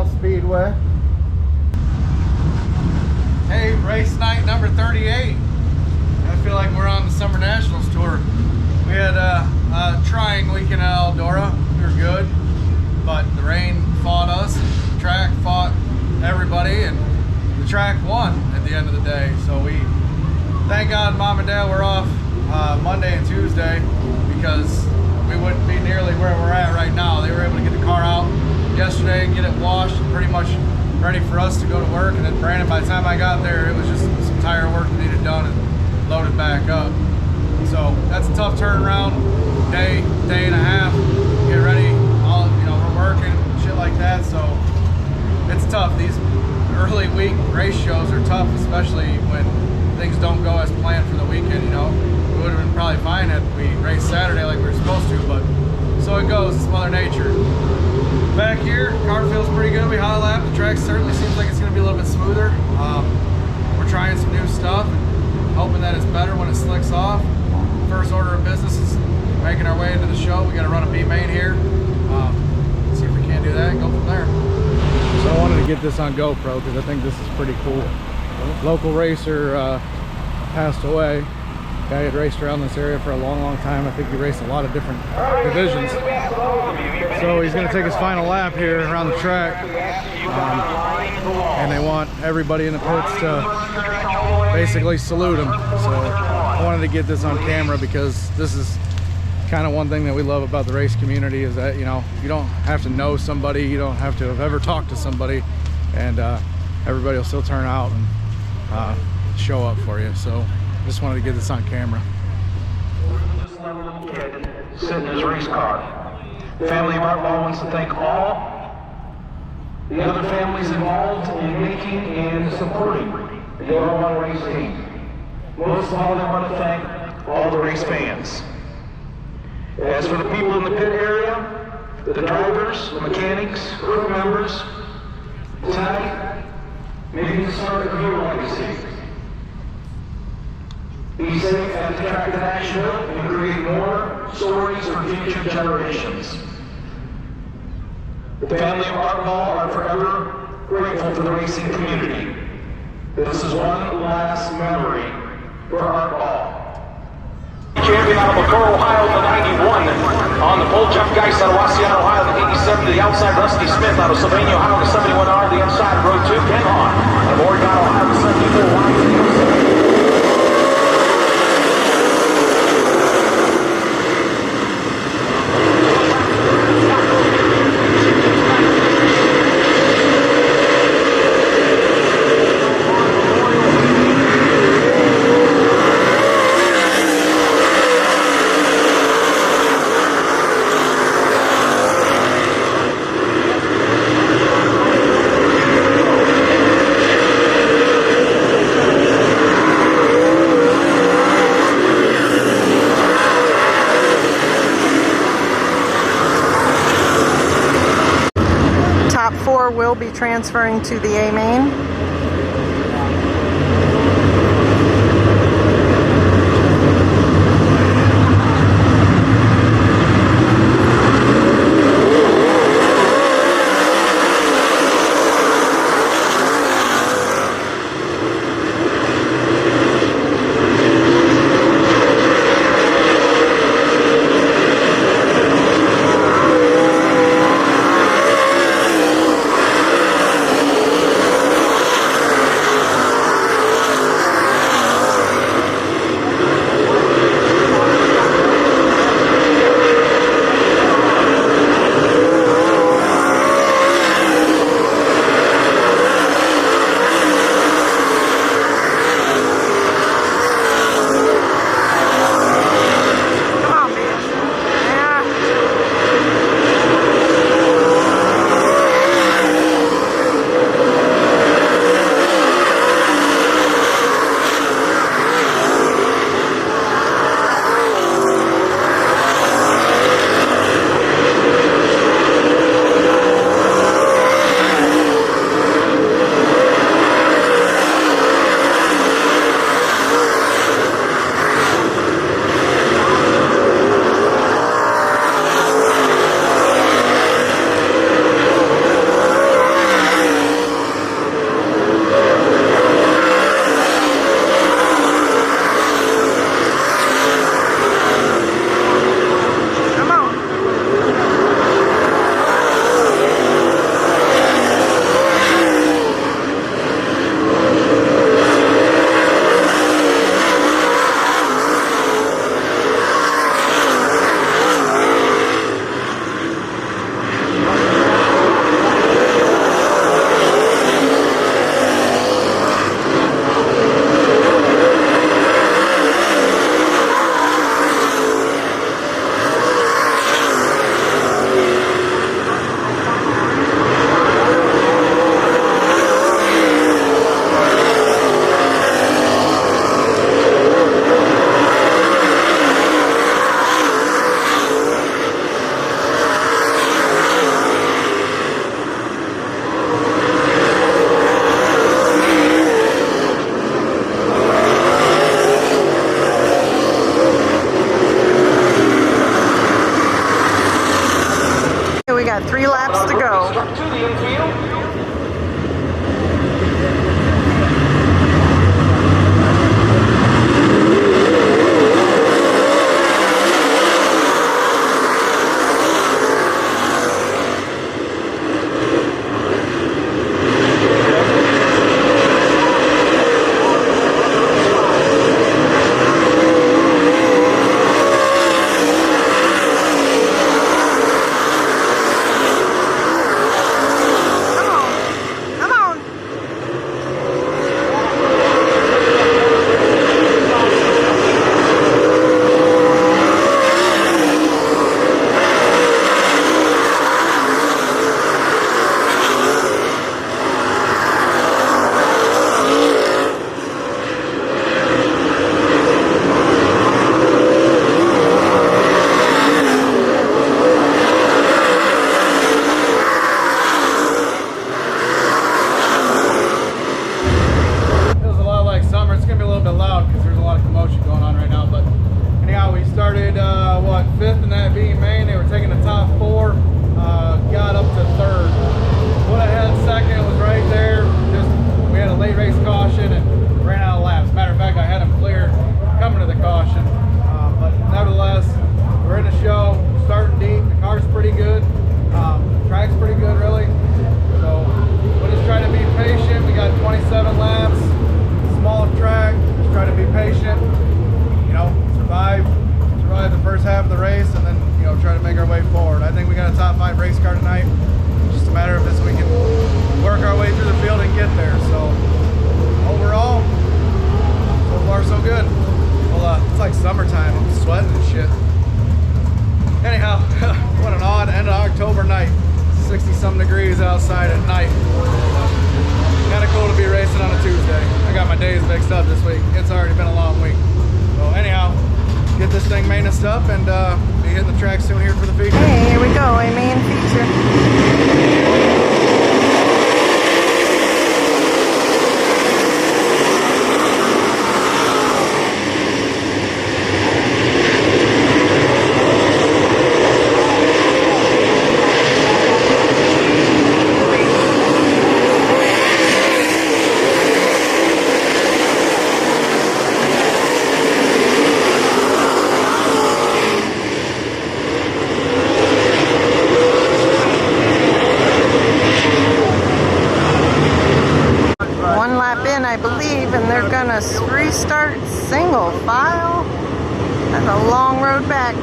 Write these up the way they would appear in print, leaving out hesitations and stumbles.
Fremont Speedway. Hey, race night number 38. I feel like we're on the Summer Nationals tour. We had a trying weekend at Eldora. We were good, but the rain fought us, and the track fought everybody, and the track won at the end of the day. So we, thank God Mom and Dad were off Monday and Tuesday, because we wouldn't be nearly where we're at right now. They were able to get the car out yesterday and get it washed and pretty much ready for us to go to work. And then Brandon, by the time I got there, it was just some tire work that needed done and loaded back up. So that's a tough turnaround, day and a half, get ready, all, you know, we're working, shit like that. So it's tough. These early week race shows are tough, especially when things don't go as planned for the weekend. You know, we would have been probably fine had we raced Saturday like we were supposed to, but so it goes. It's Mother Nature. Back here, car feels pretty good. We hot lap. The track certainly seems like it's going to be a little bit smoother. We're trying some new stuff, and hoping that it's better when it slicks off. First order of business is making our way into the show. We got to run a B main here. See if we can't do that and go from there. So I wanted to get this on GoPro because I think this is pretty cool. Local racer passed away. Guy had raced around this area for a long time. I think he raced a lot of different divisions. So he's going to take his final lap here around the track. And they want everybody in the pits to basically salute him. So I wanted to get this on camera because this is kind of one thing that we love about the race community, is that, you know, you don't have to know somebody, you don't have to have ever talked to somebody, and everybody will still turn out and show up for you. So just wanted to get this on camera. This little kid sitting in his race car. Family of Art Ball wants to thank all the other families involved in making and supporting the Art race team. Most of all, they want to thank all the race fans. As for the people in the pit area, the drivers, the mechanics, crew members, tonight may be the start of your legacy. Be safe at the track in Nashville and create more stories for future generations. The family of Art Ball are forever grateful for the racing community. This is one last memory for Art Ball. Champion out of McCall, Ohio, the 91. On the pole, Jeff Geis out of Wassiana, Ohio, the 87. To the outside, Rusty Smith out of Sylvania, Ohio, the 71R. The inside, row 2, Ken Hahn. Out of Oregon, Ohio, the 74. Wide to the outside. Top 4 will be transferring to the A main. we got 3 laps to go. To the infield. Summertime, I'm sweating and shit. Anyhow, what an odd end of October night. 60-some degrees outside at night. Kind of cool to be racing on a Tuesday. I got my days mixed up this week. It's already been a long week. So anyhow, get this thing maintenance up and be hitting the track soon here for the feature. Hey, here we go, a main feature. I believe, and they're gonna restart single file. That's a long road back.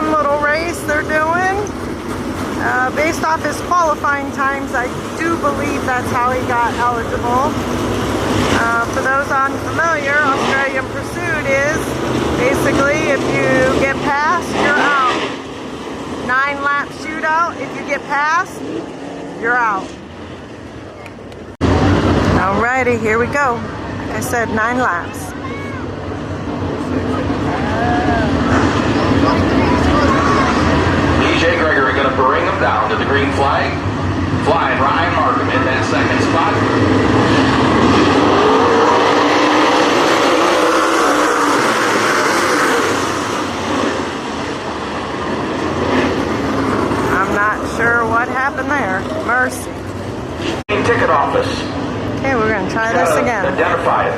fun little race they're doing. Based off his qualifying times, I do believe that's how he got eligible. For those unfamiliar, Australian Pursuit is basically if you get past, you're out. 9-lap shootout. If you get past, you're out. Alrighty, here we go. Like I said, 9 laps. DJ Gregory going to bring him down to the green flag. Flying Ryan Markham in that second spot. I'm not sure what happened there. Mercy. Ticket office. Okay, we're going to try this again. Identify it.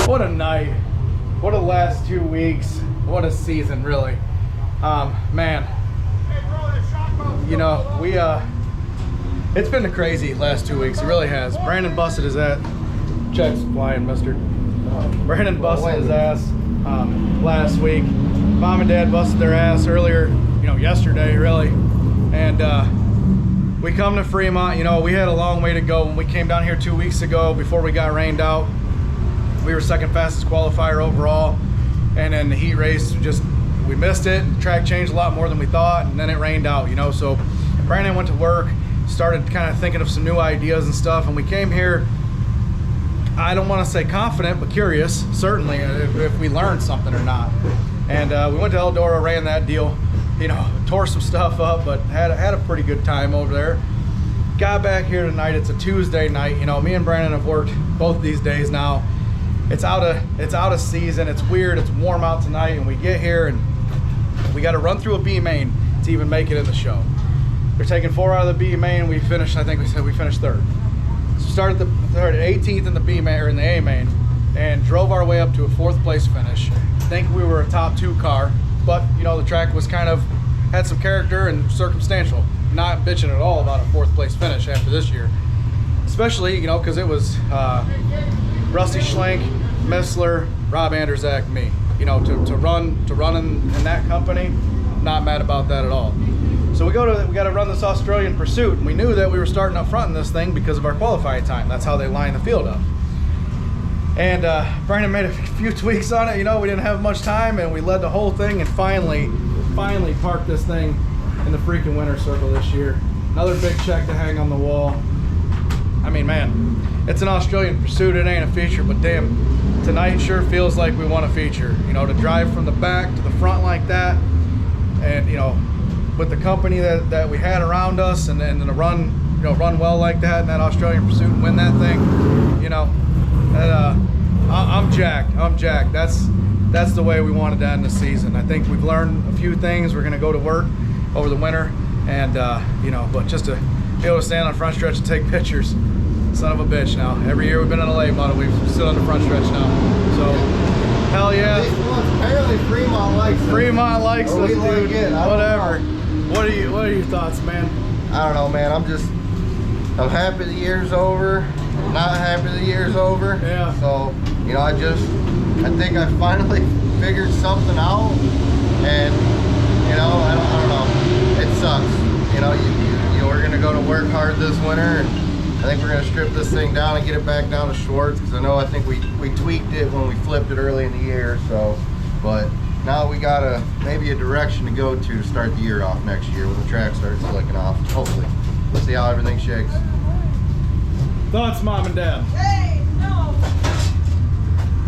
What a night. What a last 2 weeks. What a season, really. Man. You know, it's been a crazy last 2 weeks. It really has. Brandon busted his ass. Check's flying, mister. Brandon busted his ass last week. Mom and Dad busted their ass earlier, yesterday, really. And we come to Fremont. We had a long way to go. When we came down here 2 weeks ago, before we got rained out, we were second fastest qualifier overall. And then the heat race, we missed it. The track changed a lot more than we thought, and then it rained out, So Brandon went to work, started kind of thinking of some new ideas and stuff, and we came here, I don't want to say confident, but curious, certainly, if we learned something or not. And we went to Eldora, ran that deal, tore some stuff up, but had a pretty good time over there. Got back here tonight. It's a Tuesday night. Me and Brandon have worked both these days now. It's out of season. It's weird. It's warm out tonight, and we get here and we got to run through a B main to even make it in the show. They're taking 4 out of the B main. We finished. I think we finished third. So started 18th in the B main or in the A main, and drove our way up to a 4th place finish. I think we were a top 2 car, but the track was kind of had some character and circumstantial. Not bitching at all about a 4th place finish after this year. Especially, you know, because it was Rusty Schlenk, Missler, Rob Anderzak, me. You know, to run in that company, not mad about that at all. So we got to run this Australian Pursuit, and we knew that we were starting up front in this thing because of our qualifying time. That's how they line the field up. And Brandon made a few tweaks on it. You know, we didn't have much time, and we led the whole thing, and finally parked this thing in the freaking winner's circle this year. Another big check to hang on the wall. I mean, man, it's an Australian Pursuit. It ain't a feature, but damn, tonight sure feels like we want a feature. You know, to drive from the back to the front like that, and you know, with the company that we had around us, and then to run well like that in that Australian Pursuit and win that thing, you know, that, I'm jacked. That's the way we wanted to end the season. I think we've learned a few things. We're gonna go to work over the winter, and you know, but just to be able to stand on front stretch and take pictures, son of a bitch. Now every year we've been on a late model, we've stood on the front stretch now, so hell yeah. Apparently Fremont likes it. Fremont likes us, like dude. it. Whatever. What are your thoughts, man? I don't know, man. I'm happy the year's over. Not happy the year's over. Yeah. So, you know, I think I finally figured something out, and you know, I don't know. It sucks. You know, you know, we're gonna go to work hard this winter, and I think we're gonna strip this thing down and get it back down to Schwartz, because I think we tweaked it when we flipped it early in the year. So, but now we got maybe a direction to go to start the year off next year when the track starts slicking off. Hopefully, we'll see how everything shakes. Thoughts, Mom and Dad? Hey, no.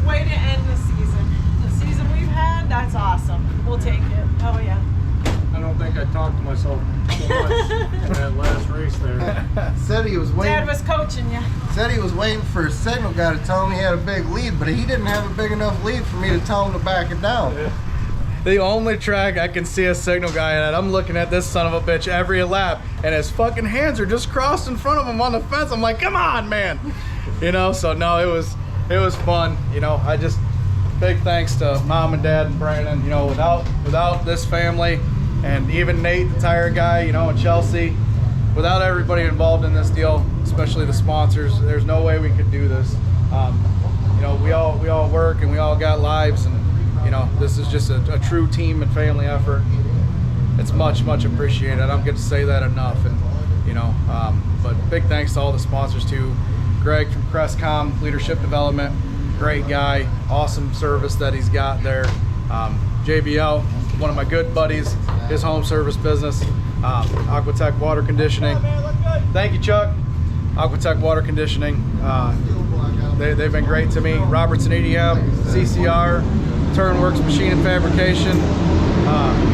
Way to end the season. The season we've had, that's awesome. We'll take it. Oh yeah. I don't think I talked to myself so much in that last race there. Said he was waiting. Dad was coaching you. Said he was waiting for a signal guy to tell him he had a big lead, but he didn't have a big enough lead for me to tell him to back it down. The only track I can see a signal guy at, I'm looking at this son of a bitch every lap, and his fucking hands are just crossed in front of him on the fence. I'm like, come on, man. You know, so no, it was fun. You know, I just, big thanks to Mom and Dad and Brandon. You know, without this family, and even Nate, the tire guy, you know, and Chelsea, without everybody involved in this deal, especially the sponsors, there's no way we could do this. You know, we all work and we all got lives, and you know, this is just a true team and family effort. It's much appreciated. I don't get to say that enough, and you know, but big thanks to all the sponsors too. Greg from Crestcom Leadership Development, great guy, awesome service that he's got there. JBL, one of my good buddies, his home service business. Aquatech Water Conditioning. Thank you, Chuck. Aquatech Water Conditioning. They've been great to me. Robertson EDM, CCR, Turnworks Machine and Fabrication.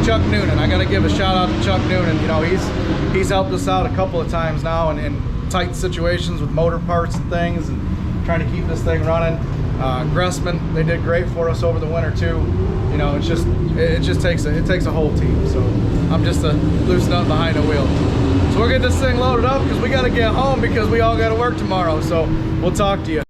Chuck Noonan. I got to give a shout out to Chuck Noonan. You know, he's helped us out a couple of times now in tight situations with motor parts and things, and trying to keep this thing running. Gressman, they did great for us over the winter too. You know, it just takes a whole team. So I'm just a loose nut behind the wheel. So we'll get this thing loaded up because we got to get home because we all got to work tomorrow. So we'll talk to you.